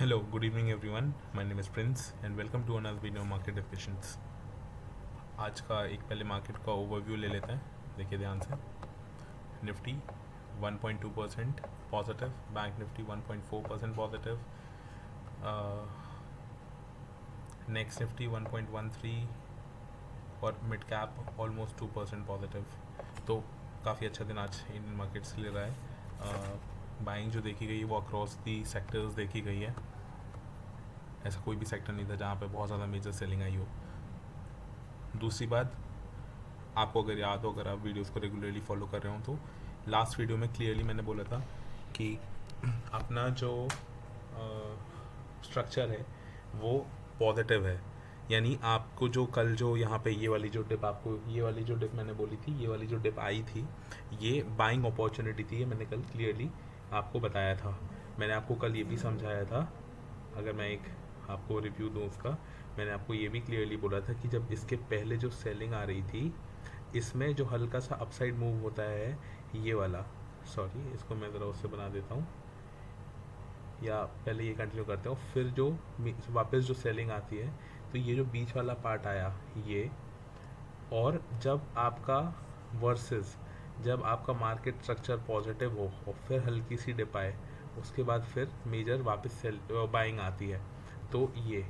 Hello, good evening everyone. My name is Prince and welcome to another video Market Efficiency. आज का एक पहले market का overview ले लेते हैं. देखिए ध्यान से. Nifty 1.2% positive, bank Nifty 1.4% positive, next Nifty 1.13 और मिड कैप ऑलमोस्ट 2% पॉजिटिव. तो काफ़ी अच्छा दिन आज इंडियन मार्केट्स ले रहा है. बाइंग जो देखी गई है वो अक्रॉस दी सेक्टर्स देखी गई है. ऐसा कोई भी सेक्टर नहीं था जहाँ पे बहुत ज़्यादा मेजर सेलिंग आई हो. दूसरी बात, आपको अगर याद हो, अगर आप वीडियोस को रेगुलरली फॉलो कर रहे हो, तो लास्ट वीडियो में क्लियरली मैंने बोला था कि अपना जो स्ट्रक्चर है वो पॉजिटिव है. यानी आपको जो कल जो यहाँ पे ये वाली जो डिप मैंने बोली थी, ये वाली जो डिप आई थी, ये बाइंग अपॉर्चुनिटी थी. ये मैंने कल क्लियरली आपको बताया था. मैंने आपको कल ये भी समझाया था, अगर मैं एक आपको रिव्यू दूँ उसका, मैंने आपको ये भी क्लियरली बोला था कि जब इसके पहले जो सेलिंग आ रही थी, इसमें जो हल्का सा अपसाइड मूव होता है ये वाला, सॉरी इसको मैं ज़रा उससे बना देता हूँ, या पहले ये कंटिन्यू करते हो, फिर जो वापस जो सेलिंग आती है, तो ये जो बीच वाला पार्ट आया ये, और जब आपका वर्सेस जब आपका मार्केट स्ट्रक्चर पॉजिटिव हो और फिर हल्की सी डिप आए, उसके बाद फिर मेजर वापस सेल बाइंग आती है. तो ये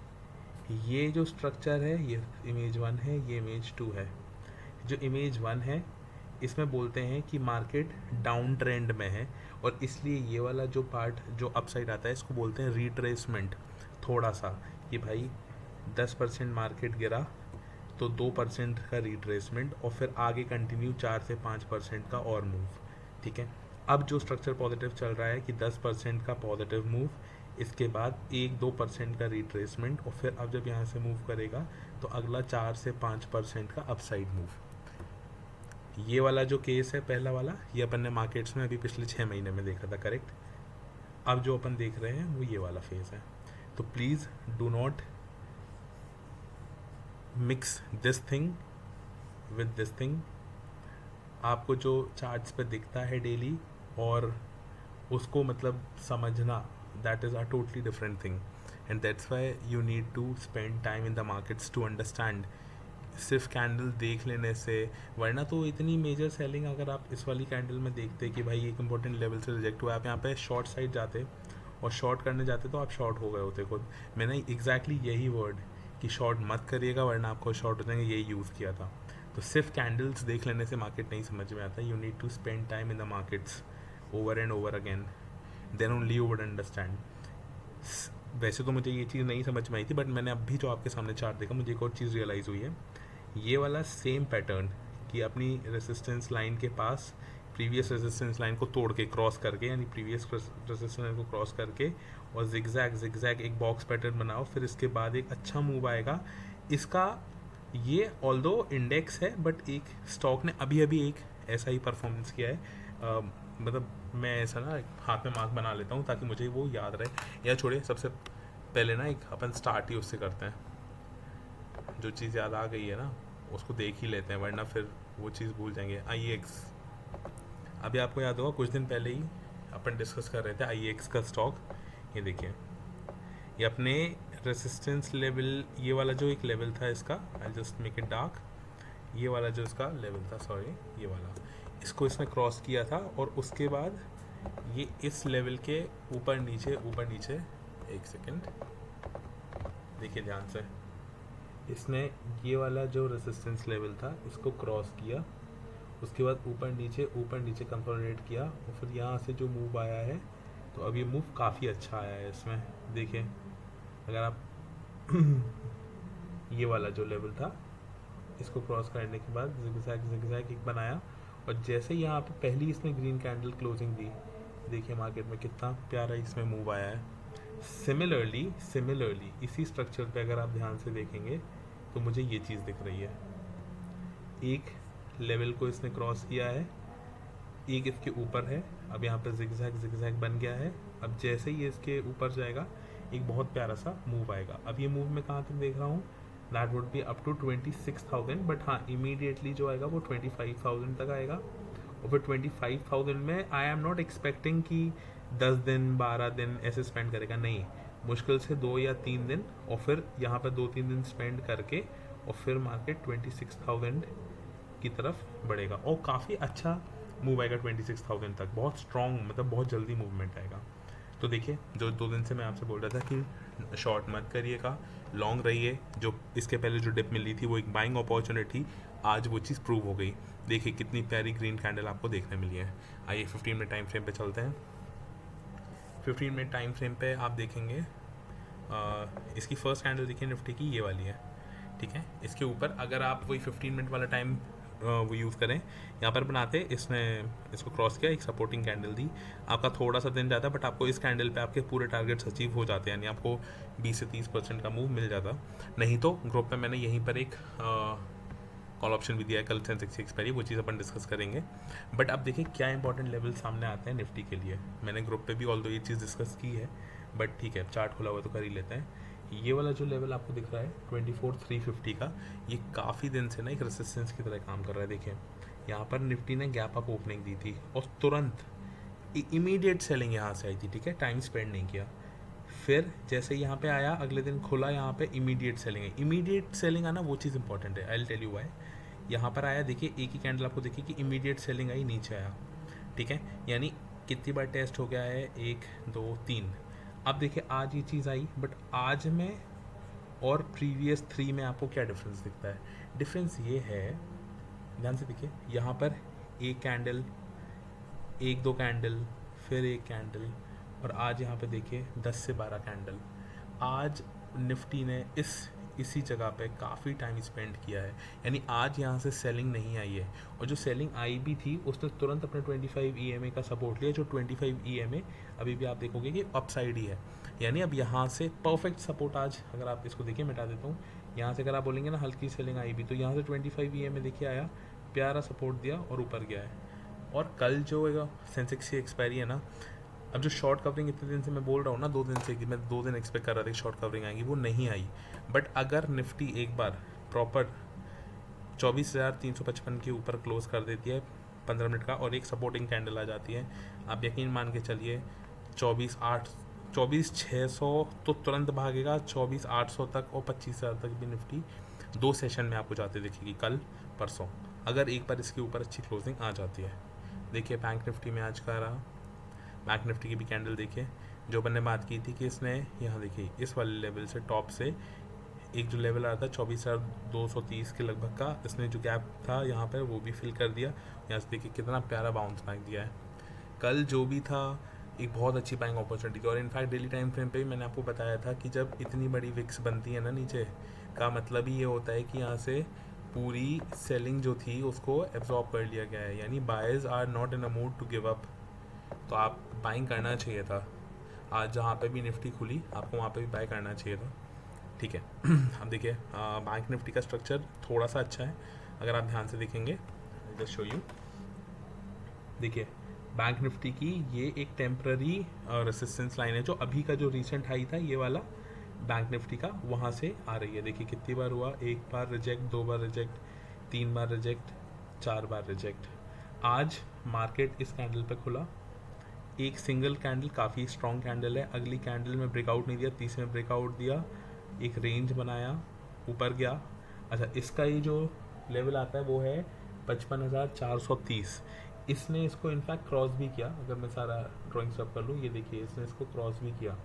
जो स्ट्रक्चर है, ये इमेज 1 है, ये इमेज 2 है. जो इमेज 1 है इसमें बोलते हैं कि मार्केट डाउन ट्रेंड में है, और इसलिए ये वाला जो पार्ट जो अपसाइड आता है इसको बोलते हैं रिट्रेसमेंट. थोड़ा सा कि भाई 10% मार्केट गिरा तो 2% का रिट्रेसमेंट, और फिर आगे कंटिन्यू 4 से 5% का और मूव. ठीक है. अब जो स्ट्रक्चर पॉजिटिव चल रहा है कि 10% का पॉजिटिव मूव, इसके बाद 1-2% का रिट्रेसमेंट, और फिर अब जब यहाँ से मूव करेगा तो अगला 4 से 5% का अपसाइड मूव. ये वाला जो केस है पहला वाला, ये अपन ने मार्केट्स में अभी पिछले 6 महीने में देखा था, करेक्ट. अब जो अपन देख रहे हैं वो ये वाला फेज है. तो please do not mix this thing with this thing. आपको जो चार्ट्स पे दिखता है डेली और उसको मतलब समझना, that is a totally different thing, and that's why you need to spend time in the markets to understand. सिर्फ कैंडल देख लेने से, वरना तो इतनी मेजर सेलिंग अगर आप इस वाली कैंडल में देखते कि भाई एक इंपॉर्टेंट लेवल से रिजेक्ट हुआ, आप यहाँ पे शॉर्ट साइड जाते और शॉर्ट करने जाते तो आप शॉर्ट हो गए होते खुद. मैंने एग्जैक्टली यही वर्ड कि शॉर्ट मत करिएगा वरना आपको शॉर्ट हो जाएंगे, यही यूज़ किया था. तो सिर्फ कैंडल्स देख लेने से मार्केट नहीं समझ में आता. You need to spend time in the markets over and over again, then only you would understand. वैसे तो मुझे ये चीज़ नहीं समझ में आई थी, बट मैंने अभी जो आपके सामने चार्ट देखा, मुझे एक और चीज़ रियलाइज़ हुई है. ये वाला सेम पैटर्न कि अपनी रेजिस्टेंस लाइन के पास प्रीवियस रेजिस्टेंस लाइन को तोड़ के क्रॉस करके, यानी प्रीवियस रेजिस्टेंस लाइन को क्रॉस करके और जिगजैग एक बॉक्स पैटर्न बनाओ, फिर इसके बाद एक अच्छा मूव आएगा इसका. ये ऑल्दो इंडेक्स है, बट एक स्टॉक ने अभी एक ऐसा ही परफॉर्मेंस किया है. मतलब मैं ऐसा ना हाथ में मार्क बना लेता हूँ ताकि मुझे वो याद रहे. या छोड़िए, सबसे पहले ना एक अपन स्टार्ट ही उससे करते हैं. जो चीज़ याद आ गई है ना उसको देख ही लेते हैं, वरना फिर वो चीज़ भूल जाएंगे. IEX, अभी आपको याद होगा कुछ दिन पहले ही अपन डिस्कस कर रहे थे IEX का स्टॉक. ये देखिए, ये अपने रेसिस्टेंस लेवल, ये वाला जो एक लेवल था इसका, I just make it dark, ये वाला जो इसका लेवल था, सॉरी ये वाला, इसको इसने क्रॉस किया था, और उसके बाद ये इस लेवल के ऊपर नीचे, एक सेकेंड देखिए ध्यान से, इसने ये वाला जो रेसिस्टेंस लेवल था इसको क्रॉस किया, उसके बाद ऊपर नीचे कंसोलिडेट किया, और फिर यहाँ से जो मूव आया है, तो अब ये मूव काफ़ी अच्छा आया है इसमें. देखिए अगर आप ये वाला जो लेवल था इसको क्रॉस करने के बाद जिगजैग एक बनाया, और जैसे यहाँ पे पहली इसमें ग्रीन कैंडल क्लोजिंग दी, देखिए मार्केट में कितना प्यारा इसमें मूव आया है. सिमिलरली इसी स्ट्रक्चर पे अगर आप ध्यान से देखेंगे तो मुझे ये चीज़ दिख रही है. एक लेवल को इसने क्रॉस किया है, एक इसके ऊपर है, अब यहाँ पे जिगजैग बन गया है. अब जैसे ही इसके ऊपर जाएगा एक बहुत प्यारा सा मूव आएगा. अब ये मूव मैं कहाँ तक देख रहा हूँ, that would be up to 26,000, but हाँ इमीडिएटली जो आएगा वो 25,000 तक आएगा. और फिर 25,000 में आई एम नॉट एक्सपेक्टिंग कि 10 दिन 12 दिन ऐसे स्पेंड करेगा, नहीं. मुश्किल से 2 या 3 दिन, और फिर यहाँ पर 2-3 दिन स्पेंड करके और फिर मार्केट 26,000 की तरफ बढ़ेगा और काफ़ी अच्छा मूव आएगा 26,000 तक, बहुत स्ट्रॉन्ग, मतलब बहुत जल्दी मूवमेंट आएगा। तो देखिए, जो 2 दिन से मैं आपसे बोल रहा था कि शॉर्ट मत करिएगा, लॉन्ग रहिए। जो इसके पहले जो डिप मिली थी वो एक बाइंग अपॉर्चुनिटी, आज वो चीज़ प्रूव हो गई। देखिए कितनी प्यारी ग्रीन कैंडल आपको देखने मिली है। आइए 15 मिनट टाइम फ्रेम पे चलते हैं। 15 मिनट टाइम फ्रेम पे आप देखेंगे इसकी फर्स्ट कैंडल देखिए निफ्टी की, ये वाली है, ठीक है। इसके ऊपर अगर आप वही 15 मिनट वाला टाइम वो यूज़ करें, यहाँ पर बनाते इसने इसको क्रॉस किया, एक सपोर्टिंग कैंडल दी, आपका थोड़ा सा दिन जाता है बट आपको इस कैंडल पे आपके पूरे टारगेट्स अचीव हो जाते हैं, यानी आपको 20 से 30% का मूव मिल जाता। नहीं तो ग्रुप में मैंने यहीं पर एक कॉल ऑप्शन भी दिया है, कल सेंसेक्स की एक्सपायरी, वो चीज़ अपन डिस्कस करेंगे। बट अब देखिए क्या इंपॉर्टेंट लेवल सामने आते हैं निफ्टी के लिए। मैंने ग्रुप पे भी ऑल्दो ये चीज़ डिस्कस की है, बट ठीक है, चार्ट खुला हुआ तो कर ही लेते हैं। ये वाला जो लेवल आपको दिख रहा है 24,350 का, ये काफ़ी दिन से ना एक रेसिस्टेंस की तरह काम कर रहा है। देखिए यहाँ पर निफ्टी ने गैप अप ओपनिंग दी थी और तुरंत इमीडिएट सेलिंग यहाँ से आई थी, ठीक है, टाइम स्पेंड नहीं किया। फिर जैसे यहाँ पे आया, अगले दिन खुला, यहाँ पे इमीडिएट सेलिंग है। इमीडिएट सेलिंग आना वो चीज़ इंपॉर्टेंट है, I will tell you why. यहाँ पर आया, देखिए एक ही कैंडल आपको देखिए कि इमीडिएट सेलिंग आई, नीचे आया, ठीक है, यानी कितनी बार टेस्ट हो गया है, 1 2 3। अब देखिए आज ये चीज़ आई, बट आज में और प्रीवियस 3 में आपको क्या डिफरेंस दिखता है? डिफरेंस ये है, ध्यान से देखिए, यहाँ पर एक कैंडल, 1-2 कैंडल, फिर एक कैंडल, और आज यहाँ पे देखिए 10 से 12 कैंडल। आज निफ्टी ने इसी जगह पे काफ़ी टाइम स्पेंड किया है, यानी आज यहाँ से सेलिंग नहीं आई है, और जो सेलिंग आई भी थी उसने तुरंत अपने 25 EMA का सपोर्ट लिया, जो 25 EMA अभी भी आप देखोगे कि अपसाइड ही है, यानी अब यहाँ से परफेक्ट सपोर्ट। आज अगर आप इसको देखिए, मिटा देता हूँ, यहाँ से अगर आप बोलेंगे ना हल्की सेलिंग आई भी, तो यहाँ से 25 EMA देखिए आया, प्यारा सपोर्ट दिया और ऊपर गया है। और कल जो सेंसेक्स की एक्सपायरी है ना, अब जो शॉर्ट कवरिंग इतने दिन से मैं बोल रहा हूँ ना, 2 दिन से, कि मैं 2 दिन एक्सपेक्ट कर रहा था कि शॉर्ट कवरिंग आएगी, वो नहीं आई। बट अगर निफ्टी एक बार प्रॉपर 24,355 के ऊपर क्लोज कर देती है 15 मिनट का, और एक सपोर्टिंग कैंडल आ जाती है, आप यकीन मान के चलिए 24,600 तो तुरंत भागेगा 24,800 तक, और 25,000 तक भी निफ्टी 2 सेशन में आपको जाते दिखेगी, कल परसों, अगर एक बार इसके ऊपर अच्छी क्लोजिंग आ जाती है। देखिए बैंक निफ्टी में आज का रहा, बैंक निफ्टी की भी कैंडल देखिए, जो अपन ने बात की थी कि इसने यहाँ देखिए इस वाले लेवल से, टॉप से एक जो लेवल आया था 24,230 के लगभग का, इसने जो गैप था यहाँ पर वो भी फिल कर दिया। यहाँ से देखिए कितना प्यारा बाउंस बैक दिया है। कल जो भी था एक बहुत अच्छी बाइंग अपॉर्चुनिटी थी, और इनफैक्ट डेली टाइम फ्रेम पे भी मैंने आपको बताया था कि जब इतनी बड़ी विक्स बनती है ना नीचे, का मतलब ही ये होता है कि यहाँ से पूरी सेलिंग जो थी उसको एब्जॉर्ब कर लिया गया है, यानी buyers are not in a mood to give up, तो आप बाइंग करना चाहिए था। आज जहाँ पे भी निफ्टी खुली आपको वहाँ पे भी बाय करना चाहिए था, ठीक है। अब देखिए बैंक निफ्टी का स्ट्रक्चर थोड़ा सा अच्छा है, अगर आप ध्यान से देखेंगे, जस्ट शो यू, देखिए बैंक निफ्टी की ये एक टेम्प्ररी रेसिस्टेंस लाइन है, जो अभी का जो रिसेंट हाई था ये वाला बैंक निफ्टी का, वहाँ से आ रही है। देखिए कितनी बार हुआ, 1 बार रिजेक्ट, 2 बार रिजेक्ट, 3 बार रिजेक्ट, 4 बार रिजेक्ट। आज मार्केट इस कैंडल पे खुला, एक सिंगल कैंडल काफ़ी स्ट्रॉन्ग कैंडल है, अगली कैंडल में ब्रेकआउट नहीं दिया, तीसरे में ब्रेकआउट दिया, एक रेंज बनाया, ऊपर गया। अच्छा, इसका ये जो लेवल आता है वो है 55,430, इसने इसको इनफैक्ट क्रॉस भी किया, अगर मैं सारा ड्राइंग सब कर लूँ, ये देखिए इसने इसको क्रॉस भी किया।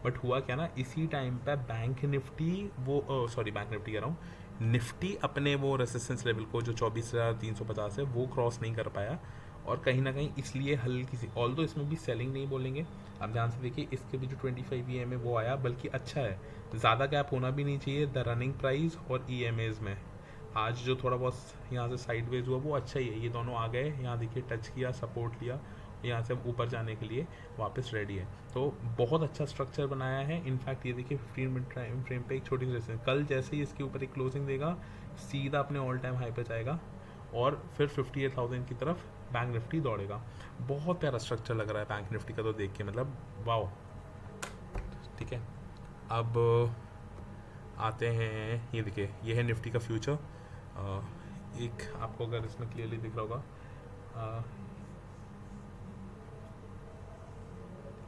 बट हुआ क्या ना, इसी टाइम पे बैंक निफ्टी बैंक निफ्टी कह रहा हूँ, निफ्टी अपने वो रेसिस्टेंस लेवल को जो 24,350 है वो क्रॉस नहीं कर पाया, और कहीं ना कहीं इसलिए हल्की सी, ऑल्दो इसमें भी सेलिंग नहीं बोलेंगे, आप ध्यान से देखिए इसके भी जो 25 EMA वो आया, बल्कि अच्छा है, ज़्यादा गैप होना भी नहीं चाहिए द रनिंग प्राइस और EMAs में। आज जो थोड़ा बहुत यहाँ से साइडवेज हुआ वो अच्छा ही है, ये दोनों आ गए, यहाँ देखिए टच किया, सपोर्ट लिया, यहाँ से ऊपर जाने के लिए वापस रेडी है, तो बहुत अच्छा स्ट्रक्चर बनाया है। इनफैक्ट ये देखिए 15 मिनट टाइम फ्रेम पे एक छोटी सी रेसिस्टेंस, कल जैसे ही इसके ऊपर एक क्लोजिंग देगा सीधा अपने ऑल टाइम हाई पे जाएगा, और फिर 58,000 की तरफ बैंक निफ्टी दौड़ेगा। बहुत प्यारा स्ट्रक्चर लग रहा है बैंक निफ्टी का तो देख के, मतलब वाओ, ठीक है। अब आते हैं, ये देखिए ये है निफ्टी का फ्यूचर, एक आपको अगर इसमें क्लियरली दिख रहा होगा,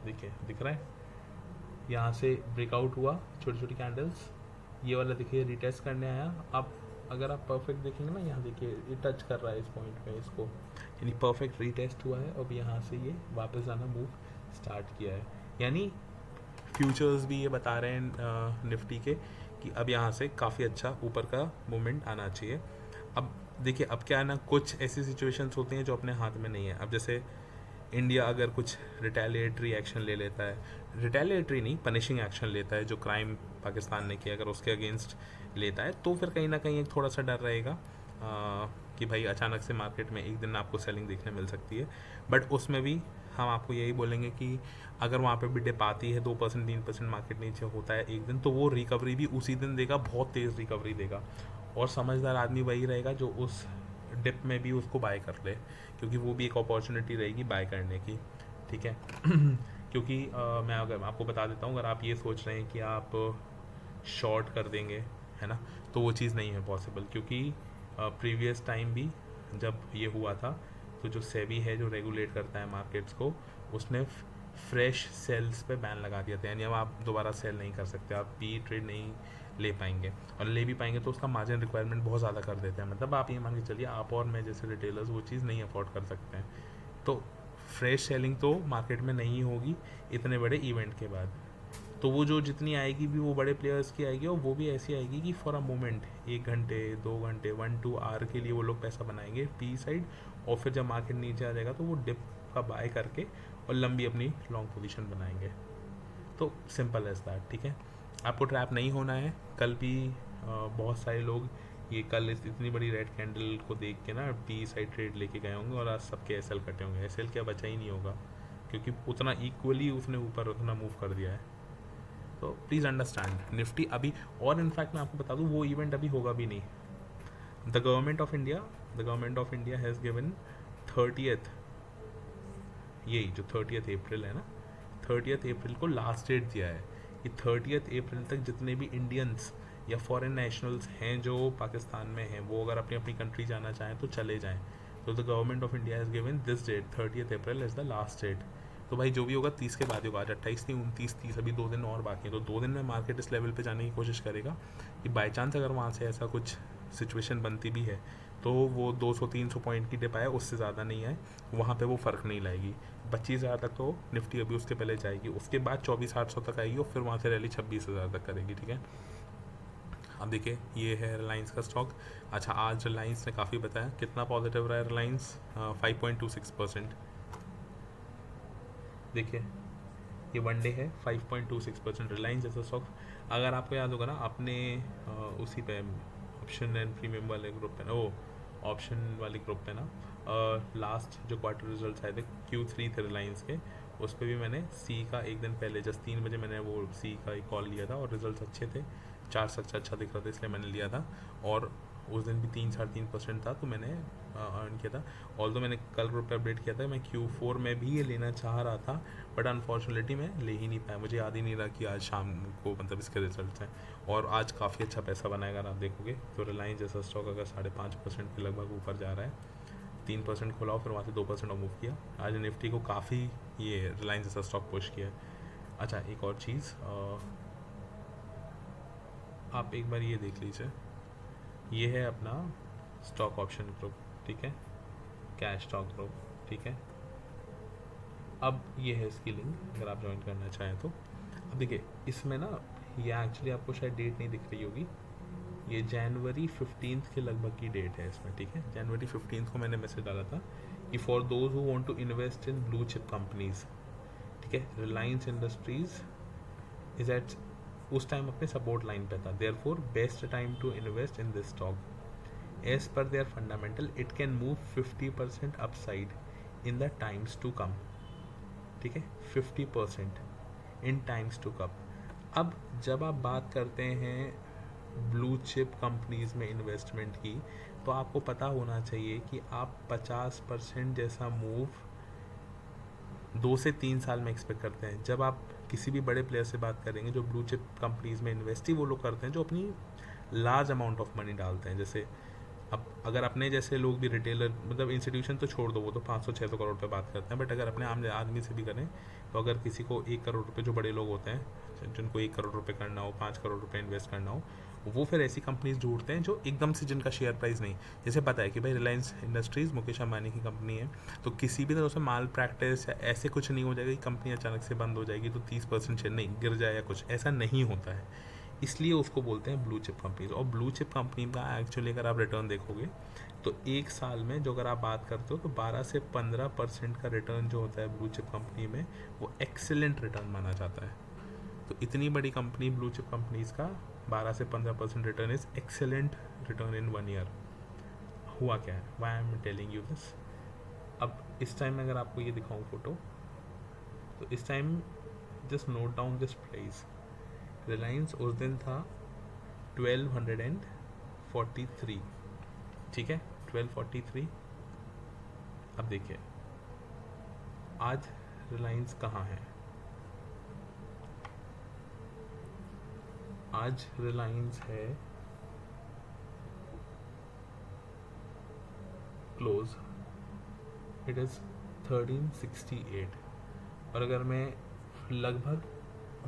देखिए दिख रहा है, यहाँ से ब्रेकआउट हुआ, छोटी छोटी कैंडल्स, ये वाला देखिए रिटेस्ट करने आया। अब अगर आप परफेक्ट देखेंगे ना, यहाँ देखिए ये टच कर रहा है इस पॉइंट पे इसको, यानी परफेक्ट रिटेस्ट हुआ है। अब यहाँ से ये वापस आना मूव स्टार्ट किया है, यानी फ्यूचर्स भी ये बता रहे हैं निफ्टी के कि अब यहाँ से काफ़ी अच्छा ऊपर का मूवमेंट आना चाहिए। अब देखिए अब क्या है ना, कुछ ऐसी सिचुएशंस होती हैं जो अपने हाथ में नहीं है। अब जैसे इंडिया अगर कुछ रिटेलिएटरी एक्शन ले लेता है, रिटेलिएटरी नहीं, पनिशिंग एक्शन लेता है, जो क्राइम पाकिस्तान ने किया अगर उसके अगेंस्ट लेता है, तो फिर कहीं ना कहीं एक थोड़ा सा डर रहेगा कि भाई अचानक से मार्केट में एक दिन आपको सेलिंग देखने मिल सकती है। बट उसमें भी हम आपको यही बोलेंगे कि अगर वहाँ पे भी डिप आती है 2% 3% मार्केट नीचे होता है एक दिन, तो वो रिकवरी भी उसी दिन देगा, बहुत तेज़ रिकवरी देगा। और समझदार आदमी वही रहेगा जो उस डिप में भी उसको बाय कर ले, क्योंकि वो भी एक अपॉर्चुनिटी रहेगी बाय करने की, ठीक है। क्योंकि मैं अगर आपको बता देता हूँ, अगर आप ये सोच रहे हैं कि आप शॉर्ट कर देंगे, है ना, तो वो चीज़ नहीं है पॉसिबल। क्योंकि प्रीवियस टाइम भी जब ये हुआ था, तो जो सेबी है जो रेगुलेट करता है मार्केट्स को, उसने फ्रेश सेल्स पे बैन लगा दिया था, यानी अब आप दोबारा सेल नहीं कर सकते, आप पी ट्रेड नहीं ले पाएंगे, और ले भी पाएंगे तो उसका मार्जिन रिक्वायरमेंट बहुत ज़्यादा कर देते हैं। मतलब आप ये मान के चलिए, आप और मैं जैसे रिटेलर्स वो चीज़ नहीं अफोर्ड कर सकते हैं। तो फ्रेश सेलिंग तो मार्केट में नहीं होगी इतने बड़े इवेंट के बाद। तो वो जो जितनी आएगी भी वो बड़े प्लेयर्स की आएगी, और वो भी ऐसी आएगी कि फॉर अ मोमेंट 1 घंटे 2 घंटे 1-2 आवर के लिए वो लोग पैसा बनाएंगे पी साइड, और फिर जब मार्केट नीचे आ जाएगा तो वो डिप का बाय करके और लंबी अपनी लॉन्ग पोजीशन बनाएंगे। तो सिंपल एज दैट, ठीक है। आपको ट्रैप नहीं होना है। कल भी बहुत सारे लोग ये कल इतनी बड़ी रेड कैंडल को देख के ना पी साइड ट्रेड लेके गए होंगे, और आज सबके एस एल कटे होंगे। एस एल क्या बचा ही नहीं होगा, क्योंकि उतना इक्वली उसने ऊपर उतना मूव कर दिया है। तो प्लीज़ अंडरस्टैंड निफ्टी अभी, और इनफैक्ट मैं आपको बता दूँ वो इवेंट अभी होगा भी नहीं। The government of India has given 30th, यही जो 30th अप्रैल है ना, 30th अप्रैल को लास्ट डेट दिया है कि 30th अप्रैल तक जितने भी इंडियंस या फॉरेन नेशनल्स हैं जो पाकिस्तान में हैं, वो अगर अपनी अपनी कंट्री जाना चाहें तो चले जाएं। तो the government of India has given this date 30th April is the last date. तो भाई जो भी होगा 30 के बाद ही होगा। आज 28 थी, 29 30, अभी 2 दिन और बाकी है। तो 2 दिन में मार्केट इस लेवल पे जाने की कोशिश करेगा कि बाई चांस अगर वहाँ से ऐसा कुछ सिचुएशन बनती भी है तो वो 200-300 पॉइंट की डिप आए, उससे ज़्यादा नहीं आए, वहाँ पे वो फ़र्क नहीं लाएगी। 25,000 तक तो निफ्टी अभी उसके पहले जाएगी, उसके बाद 24,800 तक आएगी, और फिर वहाँ से रैली 26,000 तक करेगी, ठीक है। अब देखिए ये है रिलायंस का स्टॉक। अच्छा, आज रिलायंस ने काफ़ी बताया, कितना पॉजिटिव रहा है रिलायंस, 5.26%। देखिए ये वन डे है 5.26% रिलायंस जैसा स्टॉक। अगर आपको याद होगा ना, आपने उसी पे ऑप्शन एंड प्रीमियम वाले ग्रुप पे ना, वो ऑप्शन वाले ग्रुप पे ना, लास्ट जो क्वार्टर रिजल्ट्स आए थे Q3 थे रिलायंस के, उस पर भी मैंने सी का एक दिन पहले जस्ट 3 बजे मैंने वो सी का एक कॉल लिया था, और रिजल्ट्स अच्छे थे, 4 से अच्छा दिख रहा था, इसलिए मैंने लिया था। और उस दिन भी 3-3.5% था, तो मैंने अर्न किया था। ऑल मैंने कल ग्रुप पे अपडेट किया था, मैं Q4 में भी ये लेना चाह रहा था, बट अनफॉर्चुनेटली मैं ले ही नहीं पाया। मुझे याद ही नहीं रहा कि आज शाम को मतलब इसके रिजल्ट्स हैं, और आज काफ़ी अच्छा पैसा बनाएगा। अगर आप देखोगे तो रिलायंस जैसा स्टॉक अगर 5.5% के लगभग ऊपर जा रहा है, 3% खुला, फिर वहाँ से 2% और मूव किया, आज निफ्टी को काफ़ी ये रिलायंस जैसा स्टॉक पुश किया है। अच्छा, एक और चीज़ आप एक बार ये देख लीजिए, ये है अपना स्टॉक ऑप्शन ग्रुप, ठीक है, कैश स्टॉक ग्रुप, ठीक है। अब ये है इसकी लिंक, अगर आप ज्वाइन करना चाहें तो। अब देखिए इसमें ना, ये एक्चुअली आपको शायद डेट नहीं दिख रही होगी, ये जनवरी 15 के लगभग की डेट है इसमें, ठीक है। जनवरी 15 को मैंने मैसेज डाला था कि for those who want to invest in blue chip companies, ठीक है, रिलायंस इंडस्ट्रीज इज एट, उस टाइम अपने सपोर्ट लाइन पे था, therefore best time to invest in this stock as per their fundamental, it can move 50% upside in the times to come, ठीक है, 50% इन times to कम। अब जब आप बात करते हैं ब्लू चिप कंपनीज में इन्वेस्टमेंट की, तो आपको पता होना चाहिए कि आप 50% जैसा मूव 2 से 3 साल में एक्सपेक्ट करते हैं। जब आप किसी भी बड़े प्लेयर से बात करेंगे जो ब्लू चिप कंपनीज में इन्वेस्ट ही वो लोग करते हैं जो अपनी लार्ज अमाउंट ऑफ मनी डालते हैं, जैसे अब अगर अपने जैसे लोग भी रिटेलर, मतलब इंस्टीट्यूशन तो छोड़ दो, वो तो 500-600 करोड़ पे बात करते हैं, बट अगर अपने आम आदमी से भी करें तो अगर किसी को 1 करोड़ रुपये, जो बड़े लोग होते हैं जिनको 1 करोड़ रुपये करना हो, 5 करोड़ रुपये इन्वेस्ट करना हो, वो फिर ऐसी कंपनीज ढूंढते हैं जो एकदम से, जिनका शेयर प्राइस नहीं, जैसे पता है कि भाई रिलायंस इंडस्ट्रीज़ मुकेश अंबानी की कंपनी है, तो किसी भी तरह से माल प्रैक्टिस या ऐसे कुछ नहीं हो जाएगा कि कंपनी अचानक से बंद हो जाएगी तो 30% शेयर नहीं गिर जाए या कुछ ऐसा नहीं होता है, इसलिए उसको बोलते हैं ब्लू चिप कंपनीज। और ब्लू चिप कंपनी का एक्चुअली अगर आप रिटर्न देखोगे तो एक साल में जो अगर आप बात करते हो तो 12 से 15% का रिटर्न जो होता है ब्लू चिप कंपनी में, वो एक्सेलेंट रिटर्न माना जाता है। तो इतनी बड़ी कंपनी ब्लू चिप कंपनीज का 12 से 15% return is excellent return in 1 year. हुआ क्या है, why I am telling you this. अब इस टाइम में अगर आपको ये दिखाऊं फोटो, तो इस time just note down this price. Reliance उस दिन था 1243, ठीक है, 1243। अब देखिए आज रिलायंस कहाँ है, आज रिलायंस है क्लोज, इट इज़ 1368। और अगर मैं लगभग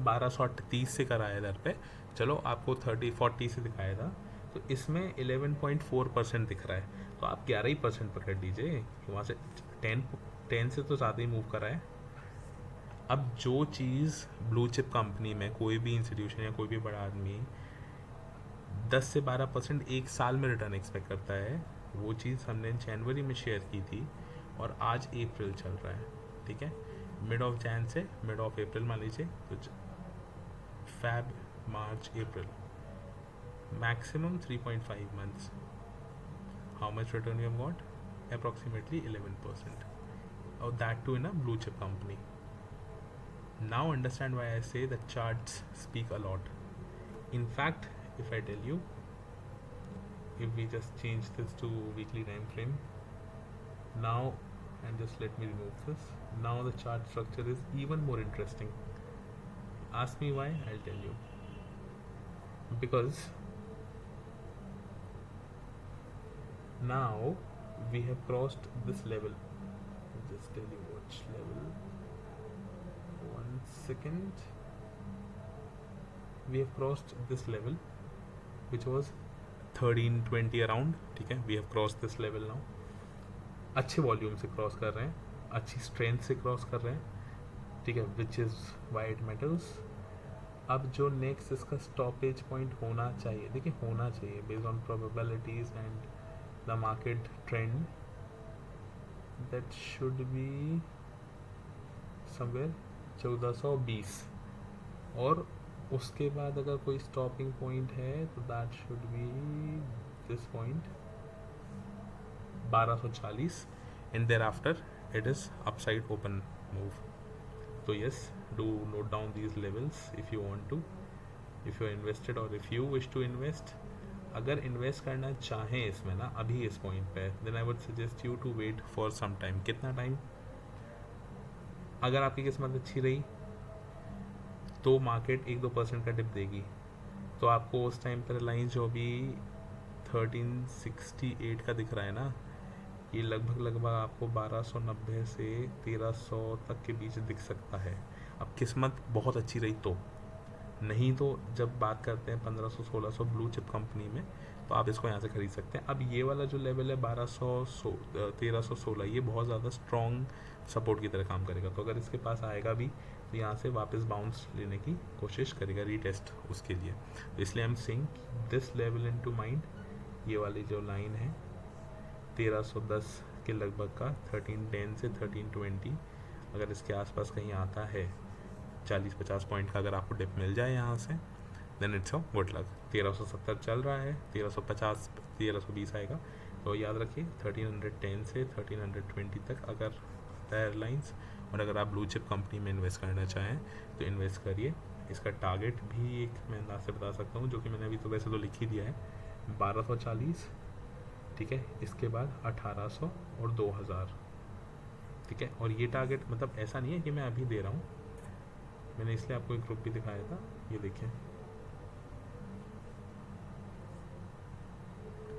1230 से कराया इधर पे, चलो आपको 30-40 से दिखाया था, तो इसमें 11.4% दिख रहा है, तो आप 11% पकड़ लीजिए कि वहाँ से 10 से तो ज़्यादा ही मूव करा है। अब जो चीज़ ब्लू चिप कंपनी में कोई भी इंस्टीट्यूशन या कोई भी बड़ा आदमी 10 से 12% एक साल में रिटर्न एक्सपेक्ट करता है, वो चीज़ हमने जनवरी में शेयर की थी और आज अप्रैल चल रहा है, ठीक है, मिड ऑफ जैन से मिड ऑफ अप्रैल मान लीजिए, तो Feb March April, maximum 3.5 months. How much return you have got? Approximately 11%. Or that too in a blue chip company. Now understand why I say that charts speak a lot. In fact, if I tell you, if we just change this to weekly time frame, now, and just let me remove this, now the chart structure is even more interesting. Ask me why, I'll tell you. Because now we have crossed this level. I'll just tell you which level. 1 second. We have crossed this level, which was 1320 around, ठीक है, we have crossed this level now. अच्छे volume से cross कर रहे हैं, अच्छी strength से cross कर रहे हैं, ठीक है, which is why it matters. अब जो नेक्स्ट इसका स्टॉपेज पॉइंट होना चाहिए, देखिए होना चाहिए based on probabilities and the market trend, that should be somewhere 1420, और उसके बाद अगर कोई स्टॉपिंग पॉइंट है तो that should be this point 1240, and there after it is upside open move. So yes, do note down these levels if you want to, if you are invested or if you wish to invest. अगर invest करना चाहें इसमें ना अभी इस point पे, then I would suggest you to wait for some time. कितना time? अगर आपकी किस्मत अच्छी रही तो मार्केट 1-2% का डिप देगी, तो आपको उस टाइम पर रिलायंस जो भी 1368 का दिख रहा है ना, ये लगभग आपको 1290 से 1300 तक के बीच दिख सकता है। अब किस्मत बहुत अच्छी रही तो, नहीं तो जब बात करते हैं 1500-1600 ब्लू चिप कंपनी में, तो आप इसको यहाँ से खरीद सकते हैं। अब ये वाला जो लेवल है 1316, ये बहुत ज़्यादा स्ट्रॉन्ग सपोर्ट की तरह काम करेगा, तो अगर इसके पास आएगा भी तो यहाँ से वापस बाउंस लेने की कोशिश करेगा, रीटेस्ट उसके लिए। तो इसलिए I am saying this level in to mind, ये वाली जो लाइन है 1310 के लगभग का, 1310 से 1320, अगर इसके आसपास कहीं आता है 40-50 पॉइंट का अगर आपको डिप मिल जाए यहाँ से, then it's a good luck. 1370 चल रहा है, 1350 1320 आएगा, तो याद रखिए 1310 से 1320 तक अगर आता है एयरलाइंस, और अगर आप ब्लू चिप कंपनी में इन्वेस्ट करना चाहें तो इन्वेस्ट करिए। इसका टारगेट भी एक मैं अंदाज से बता सकता हूँ, जो कि मैंने अभी तो वैसे तो लिख ही दिया है, 1240, ठीक है, इसके बाद 1800 और 2000, ठीक है। और ये टारगेट मतलब ऐसा नहीं है कि मैं अभी दे रहा हूँ, मैंने इसलिए आपको एक ग्रुप भी दिखाया था, ये देखिए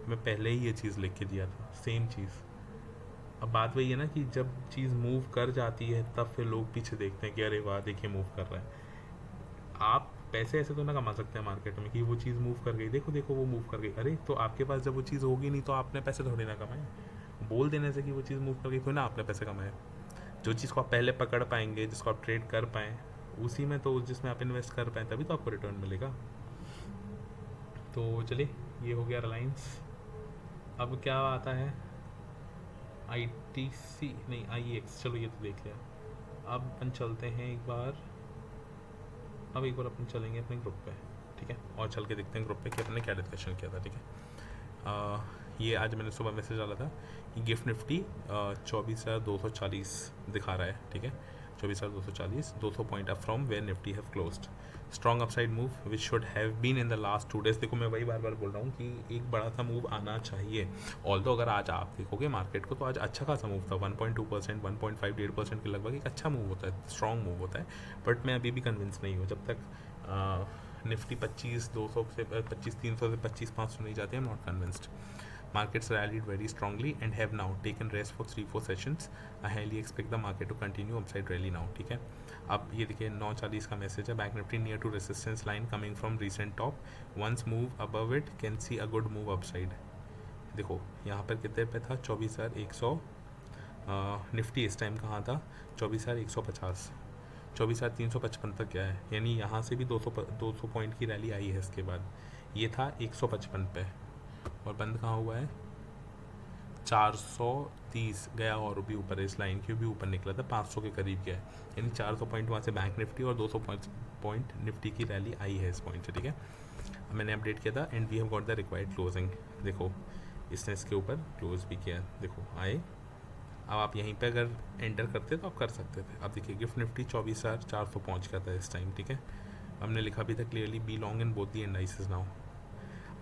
मैं पहले ही ये चीज़ लिख के दिया था, सेम चीज़। अब बात वही है ना कि जब चीज़ मूव कर जाती है तब फिर लोग पीछे देखते हैं कि अरे वाह देखिए मूव कर रहा है। आप पैसे ऐसे तो ना कमा सकते हैं मार्केट में कि वो चीज़ मूव कर गई, देखो देखो वो मूव कर गई, अरे तो आपके पास जब वो चीज़ होगी नहीं तो आपने पैसे थोड़ी ना कमाए। बोल देने से कि वो चीज़ मूव कर गई थोड़ी ना आपने पैसे कमाए। जो चीज़ को आप पहले पकड़ पाएंगे, जिसको आप ट्रेड कर पाएँ, उसी में तो जिसमें आप इन्वेस्ट कर पाएँ तभी तो आपको रिटर्न मिलेगा। तो चलिए ये हो गया रिलायंस। अब क्या आता है, ITC नहीं IEX, चलो ये तो देख लिया। अब अपन चलते हैं एक बार, अब एक बार अपन चलेंगे अपने ग्रुप पे, ठीक है, और चल के देखते हैं ग्रुप पे कि अपने क्या डिस्कशन किया था, ठीक है। ये आज मैंने सुबह मैसेज डाला था कि गिफ्ट निफ्टी 24,240 दिखा रहा है, ठीक है, 24,240, 200 point up from where Nifty have closed. Strong upside move which should have been in the last 2 days. देखो मैं वही बार बार बोल रहा हूँ कि एक बड़ा सा मूव आना चाहिए। ऑल्दो अगर आज आप देखोगे मार्केट को तो आज अच्छा खासा मूव था, 1.2%, 1.5, 1.5% के लगभग एक अच्छा मूव होता है, स्ट्रॉन्ग मूव होता है। बट मैं अभी भी कन्विंस नहीं हूँ, जब तक निफ्टी 25,200 से 25,300 से 25,500 नहीं जाती, I am not convinced. Markets rallied very strongly and have now taken rest for 3-4 sessions. I highly expect the market to continue upside rally now, ठीक है। अब ये देखिए 9:40 का मैसेज है, bank Nifty near to resistance line coming from recent top, once move above it can see a good move upside. देखो यहाँ पर कितने पे था, 24,100। निफ्टी इस टाइम कहाँ था, 24,150, 24,355 तक गया है, यानी यहाँ से भी 200 पॉइंट की रैली आई है। इसके बाद ये था 155 पे और बंद कहाँ हुआ है, 430 गया और भी ऊपर है, इस लाइन के भी ऊपर निकला था, 500 के करीब गया है, यानी 400 पॉइंट वहाँ से बैंक निफ्टी और 200 पॉइंट निफ्टी की रैली आई है इस पॉइंट से, ठीक है। मैंने अपडेट किया था and we have got the required closing. देखो इसने इसके ऊपर क्लोज भी किया, देखो आए। अब आप यहीं पे अगर एंटर करते तो आप कर सकते थे। अब देखिए गिफ्ट निफ्टी 24,400 पहुँच गया था इस टाइम, ठीक है। हमने लिखा भी था clearly be long in both the indices now.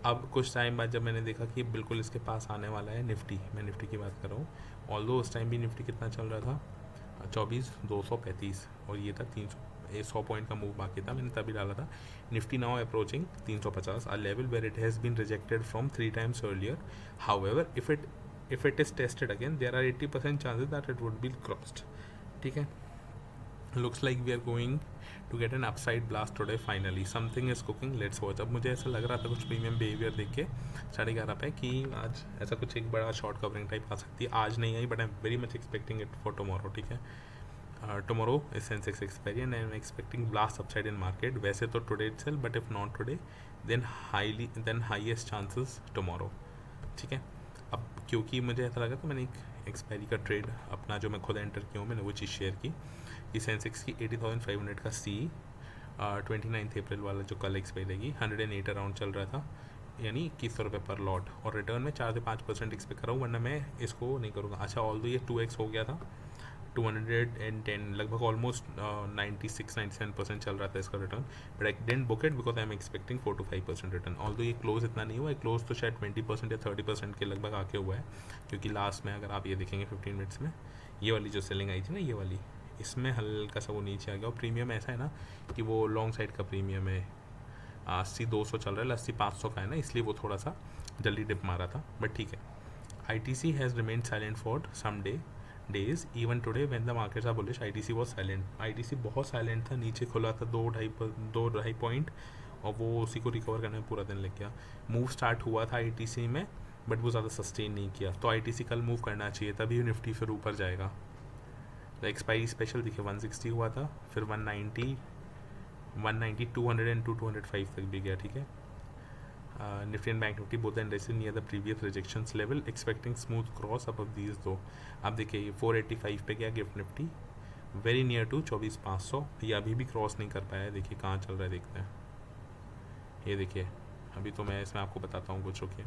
अब कुछ टाइम बाद जब मैंने देखा कि बिल्कुल इसके पास आने वाला है निफ्टी, मैं निफ्टी की बात कर रहा हूँ, ऑल्दो उस टाइम भी निफ्टी कितना चल रहा था, 24,235, और ये था 100 पॉइंट का मूव बाकी था, मैंने तभी डाला था Nifty now approaching 350, a level where it has been rejected from 3 times earlier. However if it is tested again there are 80% chances that it would be crossed, ठीक है। Looks like we are going to get an upside blast today finally, something is cooking, let's watch. अब मुझे ऐसा लग रहा था कुछ premium behaviour देख के 11:30 पे कि आज ऐसा कुछ एक बड़ा शॉर्ट कवरिंग टाइप आ सकती है। आज नहीं आई but I am very much expecting it for tomorrow, ठीक है। Tomorrow is Sensex expiry and I am expecting blast upside in market, वैसे तो today itself, but if not today then highest chances tomorrow, ठीक है। अब क्योंकि मुझे ऐसा लगा तो मैंने एक एक्सपायरी का ट्रेड अपना जो मैं खुद एंटर किया हूँ, मैंने वो चीज़ शेयर की कि सेंसेक्स की 80,500 का सी 29 अप्रैल वाला जो कल एक्सपायर रहेगी 108 अराउंड चल रहा था, यानी 2100 रुपये पर लॉट, और रिटर्न में 4 से 5% एक्सपेक्ट कर रहा हूँ, वरना मैं इसको नहीं करूँगा। अच्छा ऑल्दो ये 2x हो गया था, 210 लगभग ऑलमोस्ट 96-97% चल रहा था इसका return, but I didn't book it because I am expecting 4 to 5% return. Although ये क्लोज इतना नहीं हुआ है, क्लोज तो शायद 20% या 30% के लगभग आके हुआ है, क्योंकि लास्ट में अगर आप ये देखेंगे 15 मिनट्स में ये वाली जो सेलिंग आई थी ना, ये वाली, इसमें हल्का सा वो नीचे आ गया। और प्रीमियम ऐसा है ना कि वो लॉन्ग साइड का प्रीमियम है, 80-200 चल रहा है, 80-500 का है ना, इसलिए वो थोड़ा सा जल्दी डिप मारा था, बट ठीक है। ITC has remained silent for some days even today when the markets are bullish, ITC was silent. ITC बहुत साइलेंट था, नीचे खुला था 2-2.5 पॉइंट और वो उसी को रिकवर करने में पूरा दिन लग गया। मूव स्टार्ट हुआ था ITC में बट वो ज़्यादा सस्टेन नहीं किया, तो ITC कल मूव करना चाहिए, तभी निफ्टी फिर ऊपर जाएगा। तो एक्सपायरी स्पेशल देखिए 160 हुआ था, फिर 190, 200 एंड 205 तक भी गया, ठीक है। Nifty and bank Nifty both indices near the previous rejections level, expecting smooth cross above these two. अब देखिए ये 485 पे गया GIFT Nifty, very near to 24,500, ये अभी भी क्रॉस नहीं कर पाया है, देखिए कहाँ चल रहा है देखते हैं। ये देखिए अभी तो मैं इसमें आपको बताता हूँ कुछ, ओके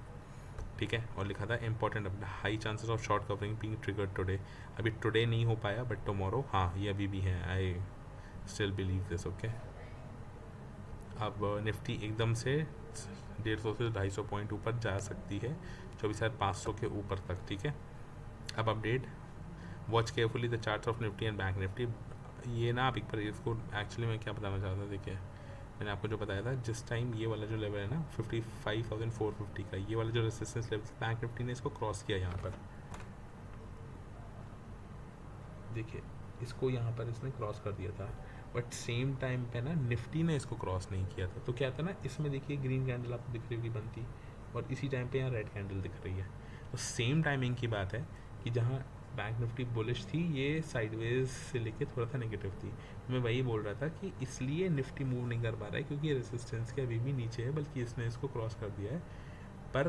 ठीक है। और लिखा था इंपॉर्टेंट अपना high chances of short covering being triggered today, अभी टुडे नहीं हो पाया बट टुमारो हाँ ये अभी भी है, I still believe this, okay. अब निफ्टी एकदम से 150 से 250 पॉइंट ऊपर जा सकती है, 24,500 के ऊपर तक, ठीक है। अब update, watch carefully the charts of Nifty and bank Nifty. ये ना आप एक बार इसको एक्चुअली मैं क्या बताना चाहता था, देखिए मैंने आपको जो बताया था, जिस टाइम ये वाला जो लेवल है ना 55,450 का, ये वाला जो रेसिस्टेंस लेवल बैंक निफ्टी ने इसको क्रॉस किया यहाँ पर, देखिए इसको यहाँ पर इसने क्रॉस कर दिया था, बट सेम टाइम पे ना निफ्टी ने इसको क्रॉस नहीं किया था। तो क्या था ना, इसमें देखिए ग्रीन कैंडल आपको दिख रही होगी बनती, और इसी टाइम पे यहाँ रेड कैंडल दिख रही है। तो सेम टाइमिंग की बात है कि जहाँ बैंक निफ्टी बुलिश थी, ये साइडवेज से लेके थोड़ा सा नेगेटिव थी। मैं वही बोल रहा था कि इसलिए निफ्टी मूव नहीं कर पा रहा है, क्योंकि ये रेसिस्टेंस के अभी भी नीचे है, बल्कि इसने इसको क्रॉस कर दिया है। पर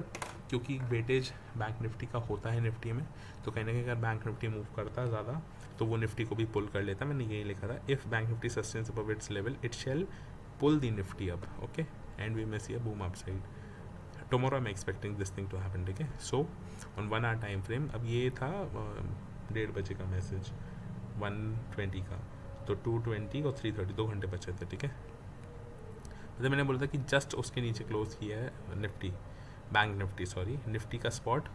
क्योंकि वेटेज बैंक निफ्टी का होता है निफ्टी में, तो कहीं ना कहीं अगर बैंक निफ्टी मूव करता है ज़्यादा तो वो निफ्टी को भी पुल कर लेता। मैंने यही लिखा था, if bank Nifty sustains above its level it shall pull the Nifty up, okay, and we may see a boom upside. Tomorrow I am expecting this thing to happen, ठीक है। So on 1 hour time frame, अब ये था 1:30 बजे का message 1:20 का, तो 2:20 और 3:30 2 घंटे बचे थे, ठीक है। मतलब मैंने बोला था कि जस्ट उसके नीचे क्लोज किया है Nifty, bank Nifty sorry, Nifty का spot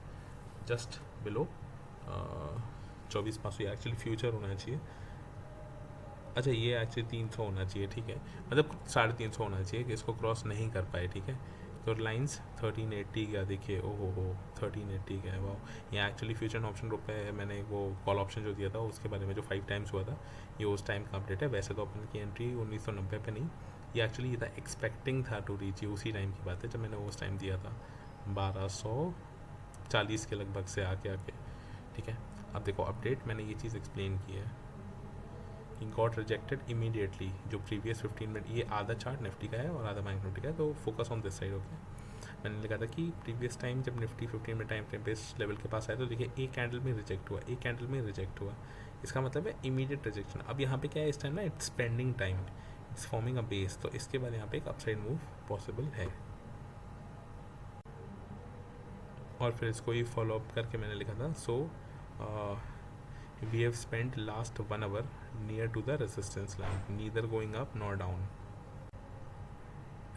just below 24,500, actually future होना चाहिए, अच्छा ये एक्चुअली 300 होना चाहिए, ठीक है, मतलब 350 होना चाहिए कि इसको क्रॉस नहीं कर पाए, ठीक है। तो लाइंस 1380 का देखिए, ओहो हो 1380 का है, वाह। ये एक्चुअली फ्यूचर ऑप्शन ग्रुप पे मैंने वो कॉल ऑप्शन जो दिया था उसके बारे में जो 5 टाइम्स हुआ था, ये उस टाइम का अपडेट है। वैसे तो अपन की एंट्री 1990 पे नहीं, ये एक्चुअली ये था एक्सपेक्टिंग था टू रीच, ये उसी टाइम की बात है जब मैंने उस टाइम दिया था 1240 के लगभग से आके, ठीक है। अब देखो अपडेट मैंने ये चीज़ एक्सप्लेन की है, गॉट रिजेक्टेड इमीडिएटली। जो प्रीवियस 15 मिनट, ये आधा चार्ट निफ्टी का है और आधा बैंक निफ्टी का है, तो focus on this side, okay. मैंने लिखा था कि प्रीवियस टाइम जब निफ्टी 15 मिनट टाइम फ्रेम पे इस लेवल के पास आया, तो देखिए एक कैंडल में रिजेक्ट हुआ, एक कैंडल में रिजेक्ट हुआ, इसका मतलब है इमीडिएट रिजेक्शन। अब यहाँ पे क्या है इस टाइम ना, it's pending time, it's forming a base, तो इसके बाद यहाँ पे एक अपसाइड मूव पॉसिबल है। और फिर इसको ही फॉलो अप करके मैंने लिखा था, सो we have spent last 1 hour near to the resistance line, neither going up nor down,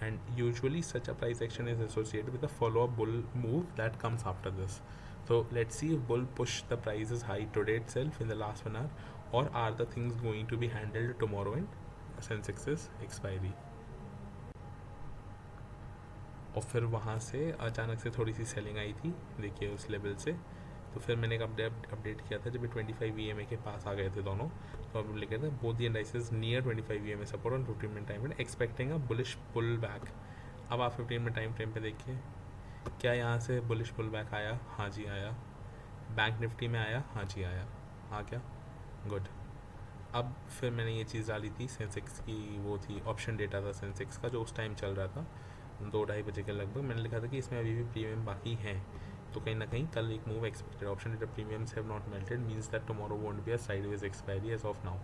and usually such a price action is associated with a follow-up bull move that comes after this. So let's see if bull push the prices high today itself in the last 1 hour, or are the things going to be handled tomorrow in Sensex's expiry. और फिर वहाँ से अचानक से थोड़ी सी selling आई थी, देखिए उस लेवल से, तो फिर मैंने एक अपडेट किया था जब 25 EMA के पास आ गए थे दोनों, तो अब लिखे थे both the indices near 25 EMA support on 15 minute time frame, expecting a bullish pull back. अब आप 15 मिनट टाइम फ्रेम पे देखिए, क्या यहाँ से बुलिश पुल बैक आया? हाँ जी आया। बैंक निफ्टी में आया? हाँ जी आया। हाँ क्या, गुड। अब फिर मैंने ये चीज़ डाली थी, सेंसेक्स की वो थी ऑप्शन डेटा था सेंसेक्स का, जो उस टाइम चल रहा था 2-2:30 बजे के लगभग। मैंने लिखा था कि इसमें अभी भी प्रीमियम बाकी हैं, तो कहीं ना कहीं कल एक move expected. Option data premiums have not melted, means that tomorrow won't be a sideways expiry as of now.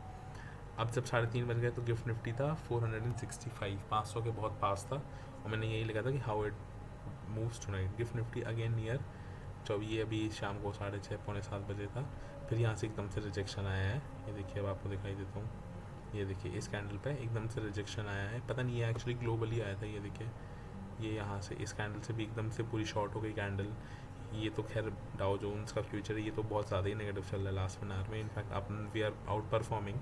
अब जब 3:30 बज गए तो गिफ्ट निफ्टी था 465, 500 के बहुत पास था, और मैंने यही लिखा था कि how it moves tonight. Gift Nifty again near, जब ये अभी शाम को 6:30 पौने 7 बजे था, फिर यहाँ से एकदम से रिजेक्शन आया है। ये देखिए, अब आपको दिखाई देता हूँ, ये देखिए इस कैंडल पे एकदम से रिजेक्शन आया है, पता नहीं ये एक्चुअली ग्लोबली आया था। ये देखिए, ये यहाँ से इस कैंडल से भी एकदम से पूरी शॉर्ट हो गई कैंडल। ये तो खैर डाउ जोन्स का फ्यूचर है, ये तो बहुत ज़्यादा ही नेगेटिव चल रहा है लास्ट 1 आवर में, इनफैक्ट अपन वी आर आउट परफॉर्मिंग,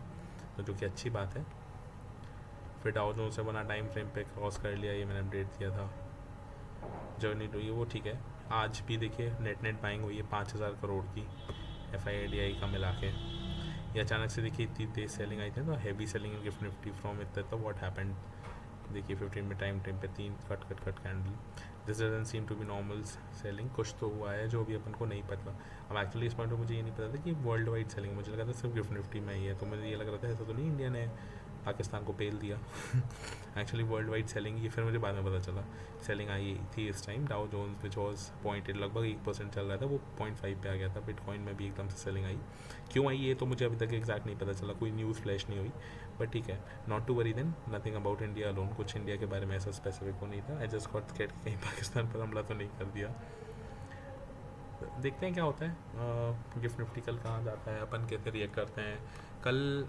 तो जो कि अच्छी बात है। फिर डाउ जोन्स से 1 आवर टाइम फ्रेम पे क्रॉस कर लिया, ये मैंने अपडेट दिया था। जर्नी टू ये वो ठीक है। आज भी देखिए नेट बाइंग हुई है 5,000 करोड़ की FIDI का मिला के। ये अचानक से देखिए इतनी तेज सेलिंग आई थी, तो heavy selling in gift Nifty from इतना, तो व्हाट हैपेंड। देखिए 15 में टाइम पे 3 cut candle, this doesn't seem to be normal selling, कुछ तो हुआ है जो भी अपन को नहीं पता। अब एक्चुअली इस पॉइंट पर मुझे ये नहीं पता था कि वर्ल्ड वाइड सेलिंग, मुझे लगा था सिर्फ गिफ्ट निफ्टी में ही है, तो मुझे ये लग रहा था ऐसा तो नहीं इंडिया ने पाकिस्तान को पेल दिया। एक्चुअली वर्ल्ड वाइड सेलिंग, ये फिर मुझे बाद में पता चला सेलिंग आई थी इस time. Dow Jones which was 0.8 लगभग 1% चल रहा था, वो 0.5 पे आ गया था। बिटकॉइन में भी एकदम से सेलिंग आई, क्यों आई ये तो मुझे अभी तक एग्जैक्ट नहीं पता चला, कोई न्यूज़ फ्लैश नहीं हुई, बट ठीक है, not to worry then, nothing about India alone. कुछ इंडिया के बारे में ऐसा स्पेसिफिक वो नहीं था, आई जस्ट गॉट स्कैर्ड कि कहीं पाकिस्तान पर हमला तो नहीं कर दिया। देखते हैं क्या होता है। गिफ्ट निफ्टी कल कहाँ जाता है, अपन कैसे रिएक्ट करते हैं कल।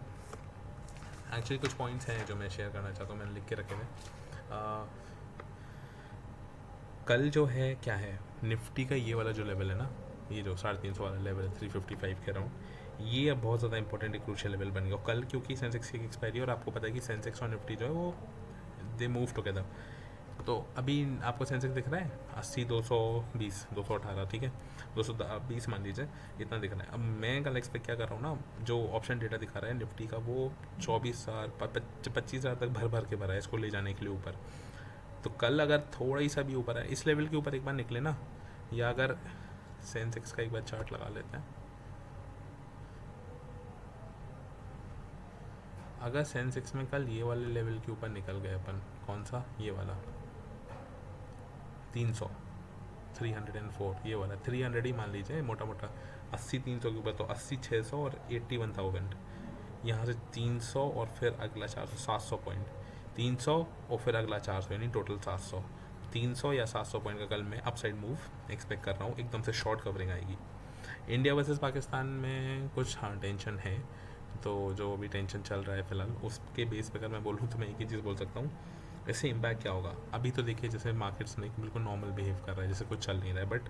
एक्चुअली कुछ पॉइंट्स हैं जो मैं शेयर करना चाहता हूँ, मैंने लिख के रखे थे। कल जो है क्या है, निफ्टी का ये वाला जो लेवल है ना, ये जो 350 वाला लेवल है 355 के अराउंड, ये अब बहुत ज़्यादा इंपॉर्टेंट एक क्रूशियल लेवल बन गया कल, क्योंकि सेंसेक्स की एक्सपायरी, और आपको पता है कि सेंसेक्स और निफ्टी जो है वो दे मूव टुगेदर। तो अभी आपको सेंसेक्स दिख रहा है 80, 220, 218, ठीक है, 220 मान लीजिए, इतना दिख रहा है। अब मैं कल एक्सपेक्ट क्या कर रहा हूँ ना, जो ऑप्शन डेटा दिखा रहा है निफ्टी का, वो 24,000 25,000 तक भर भर के भरा है इसको ले जाने के लिए ऊपर। तो कल अगर थोड़ा ही सा भी ऊपर है, इस लेवल के ऊपर एक बार निकले ना, या अगर सेंसेक्स का एक बार चार्ट लगा लेते हैं, अगर सेंसेक्स में कल ये वाले लेवल के ऊपर निकल गए अपन, कौन सा, ये वाला 300, 304, ये वाला 300 ही मान लीजिए मोटा मोटा, 80 300 के ऊपर, तो 80 600 और 81,000, यहाँ से 300 और फिर अगला 400, 700 पॉइंट, 300 और फिर अगला 400, यानी टोटल 700, 300 या 700 पॉइंट का कल मैं अपसाइड मूव एक्सपेक्ट कर रहा हूँ, एकदम से शॉर्ट कवरिंग आएगी। इंडिया वर्सेस पाकिस्तान में कुछ हाँ टेंशन है, तो जो अभी टेंशन चल रहा है फिलहाल, उसके बेस पे अगर मैं बोलूँ तो मैं एक ही चीज़ बोल सकता हूँ, इससे इम्पैक्ट क्या होगा। अभी तो देखिए जैसे मार्केट्स में बिल्कुल नॉर्मल बिहेव कर रहा है, जैसे कुछ चल नहीं रहा है, बट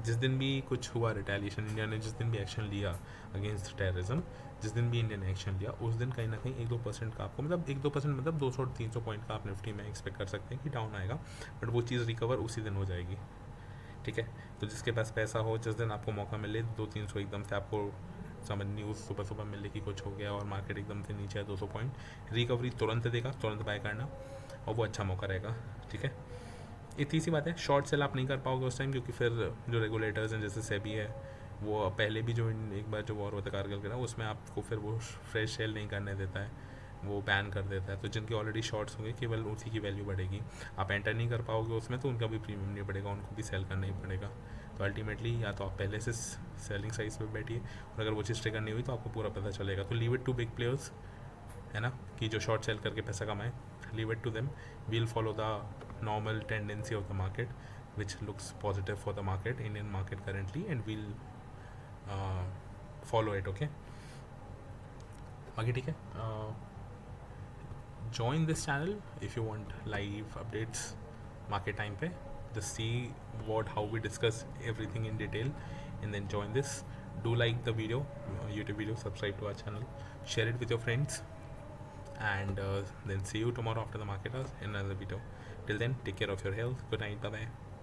जिस दिन भी कुछ हुआ रिटेलिएशन, इंडिया ने जिस दिन भी एक्शन लिया अगेंस्ट टेररिज्म, जिस दिन भी इंडिया ने एक्शन लिया, उस दिन कहीं ना कहीं 1-2% का आपको, मतलब 1-2% मतलब 200-300 पॉइंट का आप निफ्टी में एक्सपेक्ट कर सकते हैं कि डाउन आएगा, बट वो चीज़ रिकवर उसी दिन हो जाएगी, ठीक है। तो जिसके पास पैसा हो, जिस दिन आपको मौका मिले 200-300 एकदम से आपको समझ न्यूज़ सुबह सुबह मिले कि कुछ हो गया और मार्केट एकदम से नीचे है 200 पॉइंट, रिकवरी तुरंत देगा, तुरंत बाय करना, और वो अच्छा मौका रहेगा, ठीक है। इतनी सी बात है, शॉर्ट सेल आप नहीं कर पाओगे उस टाइम, क्योंकि फिर जो रेगुलेटर्स हैं जैसे सेबी है, वो पहले भी जो एक बार जो वॉर होता है कारगिल के ना, उसमें आपको फिर वो फ्रेश सेल नहीं करने देता है, वो बैन कर देता है। तो जिनके ऑलरेडी शॉर्ट्स होंगे केवल उसी की वैल्यू बढ़ेगी, आप एंटर नहीं कर पाओगे उसमें, तो उनका भी प्रीमियम नहीं बढ़ेगा, उनको भी सेल करना ही पड़ेगा। तो अल्टीमेटली या तो आप पहले से सेलिंग साइज पे बैठिए, और अगर वो चीज़ ट्रिगर नहीं हुई तो आपको पूरा पता चलेगा। तो leave it to big players, है ना, कि जो शॉर्ट सेल करके पैसा कमाए, leave it to them, will follow the normal tendency of the market which looks positive for the market, Indian market currently, and we'll follow it, okay। बाकी ठीक है, join this channel if you want live updates market time पे, just see how we discuss everything in detail, and then join this. Do like the video, YouTube video, subscribe to our channel, share it with your friends, and then see you tomorrow after the market hours in another video. Till then, take care of your health. Good night. Bye bye.